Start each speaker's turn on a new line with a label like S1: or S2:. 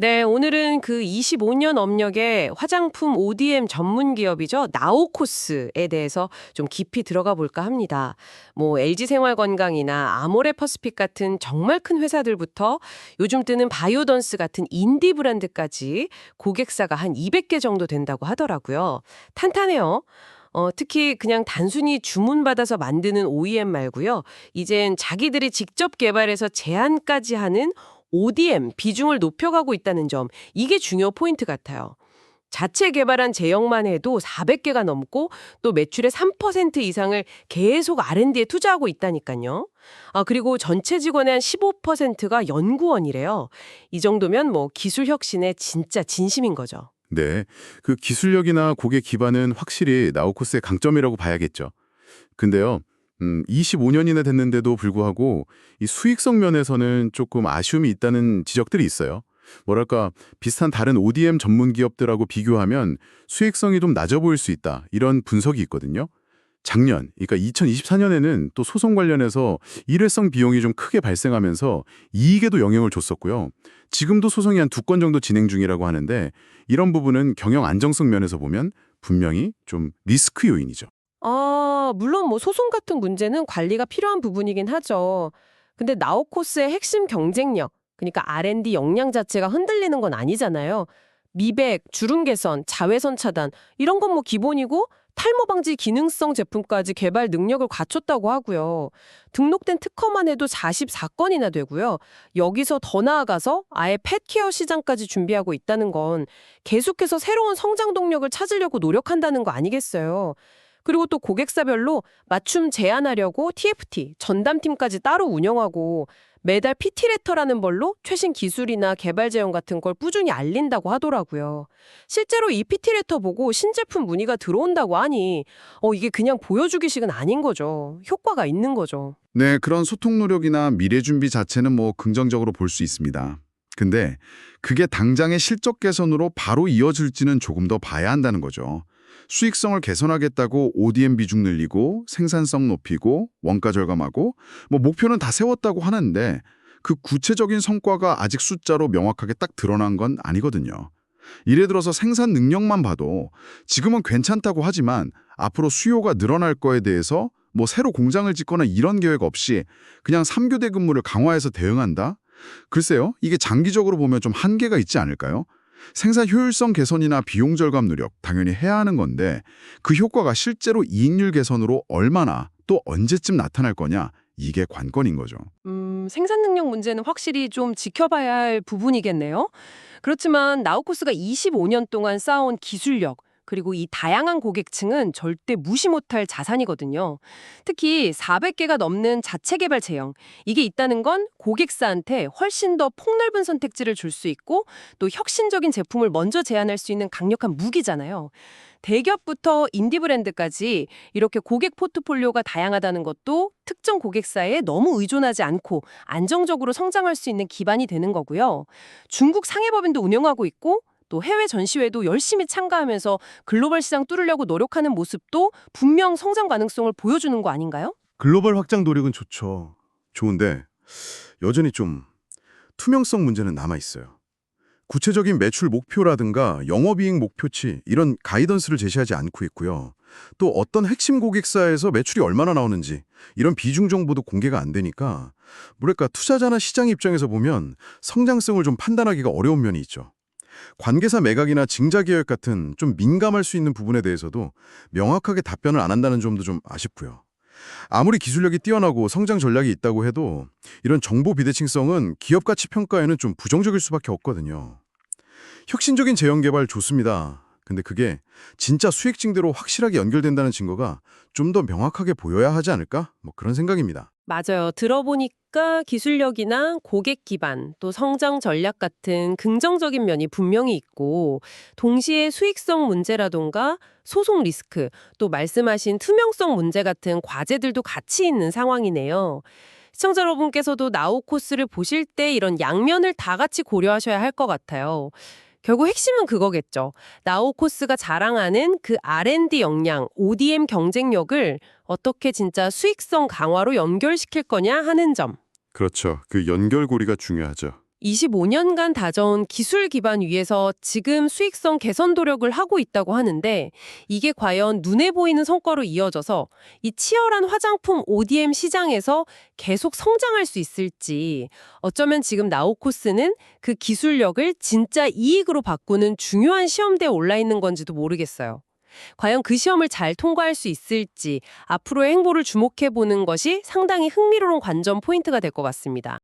S1: 네, 오늘은 그 25년 업력의 화장품 ODM 전문 기업이죠. 나오코스에 대해서 좀 깊이 들어가 볼까 합니다. 뭐 LG생활건강이나 아모레퍼스픽 같은 정말 큰 회사들부터 요즘 뜨는 바이오던스 같은 인디 브랜드까지 고객사가 한 200개 정도 된다고 하더라고요. 탄탄해요. 특히 그냥 단순히 주문받아서 만드는 OEM 말고요. 이젠 자기들이 직접 개발해서 제안까지 하는 ODM 비중을 높여가고 있다는 점, 이게 중요 포인트 같아요. 자체 개발한 제형만 해도 400개가 넘고 또 매출의 3% 이상을 계속 R&D에 투자하고 있다니까요. 그리고 전체 직원의 한 15%가 연구원이래요. 이 정도면 뭐 기술 혁신의 진짜 진심인 거죠.
S2: 네, 그 기술력이나 고객 기반은 확실히 나우코스의 강점이라고 봐야겠죠. 근데요, 25년이나 됐는데도 불구하고 이 수익성 면에서는 조금 아쉬움이 있다는 지적들이 있어요. 뭐랄까, 비슷한 다른 ODM 전문 기업들하고 비교하면 수익성이 좀 낮아 보일 수 있다. 이런 분석이 있거든요. 작년, 그러니까 2024년에는 또 소송 관련해서 일회성 비용이 좀 크게 발생하면서 이익에도 영향을 줬었고요. 지금도 소송이 한 2건 정도 진행 중이라고 하는데 이런 부분은 경영 안정성 면에서 보면 분명히 좀 리스크 요인이죠.
S1: 물론 뭐 소송 같은 문제는 관리가 필요한 부분이긴 하죠. 근데 나우코스의 핵심 경쟁력, 그러니까 R&D 역량 자체가 흔들리는 건 아니잖아요. 미백, 주름 개선, 자외선 차단 이런 건 뭐 기본이고 탈모 방지 기능성 제품까지 개발 능력을 갖췄다고 하고요. 등록된 특허만 해도 44건이나 되고요. 여기서 더 나아가서 아예 펫케어 시장까지 준비하고 있다는 건 계속해서 새로운 성장 동력을 찾으려고 노력한다는 거 아니겠어요. 그리고 또 고객사별로 맞춤 제안하려고 TFT, 전담팀까지 따로 운영하고 매달 PT레터라는 벌로 최신 기술이나 개발 제형 같은 걸 꾸준히 알린다고 하더라고요. 실제로 이 PT레터 보고 신제품 문의가 들어온다고 하니 이게 그냥 보여주기식은 아닌 거죠. 효과가 있는 거죠.
S3: 네, 그런 소통 노력이나 미래 준비 자체는 뭐 긍정적으로 볼 수 있습니다. 근데 그게 당장의 실적 개선으로 바로 이어질지는 조금 더 봐야 한다는 거죠. 수익성을 개선하겠다고 ODM 비중 늘리고 생산성 높이고 원가 절감하고 뭐 목표는 다 세웠다고 하는데 그 구체적인 성과가 아직 숫자로 명확하게 딱 드러난 건 아니거든요. 예를 들어서 생산 능력만 봐도 지금은 괜찮다고 하지만 앞으로 수요가 늘어날 거에 대해서 뭐 새로 공장을 짓거나 이런 계획 없이 그냥 3교대 근무를 강화해서 대응한다? 글쎄요, 이게 장기적으로 보면 좀 한계가 있지 않을까요? 생산 효율성 개선이나 비용 절감 노력 당연히 해야 하는 건데 그 효과가 실제로 이익률 개선으로 얼마나 또 언제쯤 나타날 거냐, 이게 관건인 거죠.
S1: 생산 능력 문제는 확실히 좀 지켜봐야 할 부분이겠네요. 그렇지만 나우코스가 25년 동안 쌓아온 기술력, 그리고 이 다양한 고객층은 절대 무시 못할 자산이거든요. 특히 400개가 넘는 자체 개발 제형, 이게 있다는 건 고객사한테 훨씬 더 폭넓은 선택지를 줄 수 있고 또 혁신적인 제품을 먼저 제안할 수 있는 강력한 무기잖아요. 대기업부터 인디 브랜드까지 이렇게 고객 포트폴리오가 다양하다는 것도 특정 고객사에 너무 의존하지 않고 안정적으로 성장할 수 있는 기반이 되는 거고요. 중국 상해법인도 운영하고 있고 또 해외 전시회도 열심히 참가하면서 글로벌 시장 뚫으려고 노력하는 모습도 분명 성장 가능성을 보여주는 거 아닌가요?
S2: 글로벌 확장 노력은 좋죠. 좋은데 여전히 좀 투명성 문제는 남아 있어요. 구체적인 매출 목표라든가 영업이익 목표치 이런 가이던스를 제시하지 않고 있고요. 또 어떤 핵심 고객사에서 매출이 얼마나 나오는지 이런 비중 정보도 공개가 안 되니까 뭐랄까 투자자나 시장 입장에서 보면 성장성을 좀 판단하기가 어려운 면이 있죠. 관계사 매각이나 증자 계획 같은 좀 민감할 수 있는 부분에 대해서도 명확하게 답변을 안 한다는 점도 좀 아쉽고요. 아무리 기술력이 뛰어나고 성장 전략이 있다고 해도 이런 정보 비대칭성은 기업 가치 평가에는 좀 부정적일 수밖에 없거든요. 혁신적인 제형 개발 좋습니다. 근데 그게 진짜 수익 증대로 확실하게 연결된다는 증거가 좀 더 명확하게 보여야 하지 않을까? 뭐 그런 생각입니다.
S1: 맞아요. 들어보니까 기술력이나 고객 기반, 또 성장 전략 같은 긍정적인 면이 분명히 있고, 동시에 수익성 문제라던가 소송 리스크, 또 말씀하신 투명성 문제 같은 과제들도 같이 있는 상황이네요. 시청자 여러분께서도 나우 코스를 보실 때 이런 양면을 다 같이 고려하셔야 할 것 같아요. 결국 핵심은 그거겠죠. 나우코스가 자랑하는 그 R&D 역량, ODM 경쟁력을 어떻게 진짜 수익성 강화로 연결시킬 거냐 하는 점.
S2: 그렇죠. 그 연결고리가 중요하죠.
S1: 25년간 다져온 기술 기반 위에서 지금 수익성 개선 노력을 하고 있다고 하는데 이게 과연 눈에 보이는 성과로 이어져서 이 치열한 화장품 ODM 시장에서 계속 성장할 수 있을지, 어쩌면 지금 나우코스는 그 기술력을 진짜 이익으로 바꾸는 중요한 시험대에 올라 있는 건지도 모르겠어요. 과연 그 시험을 잘 통과할 수 있을지 앞으로의 행보를 주목해 보는 것이 상당히 흥미로운 관전 포인트가 될 것 같습니다.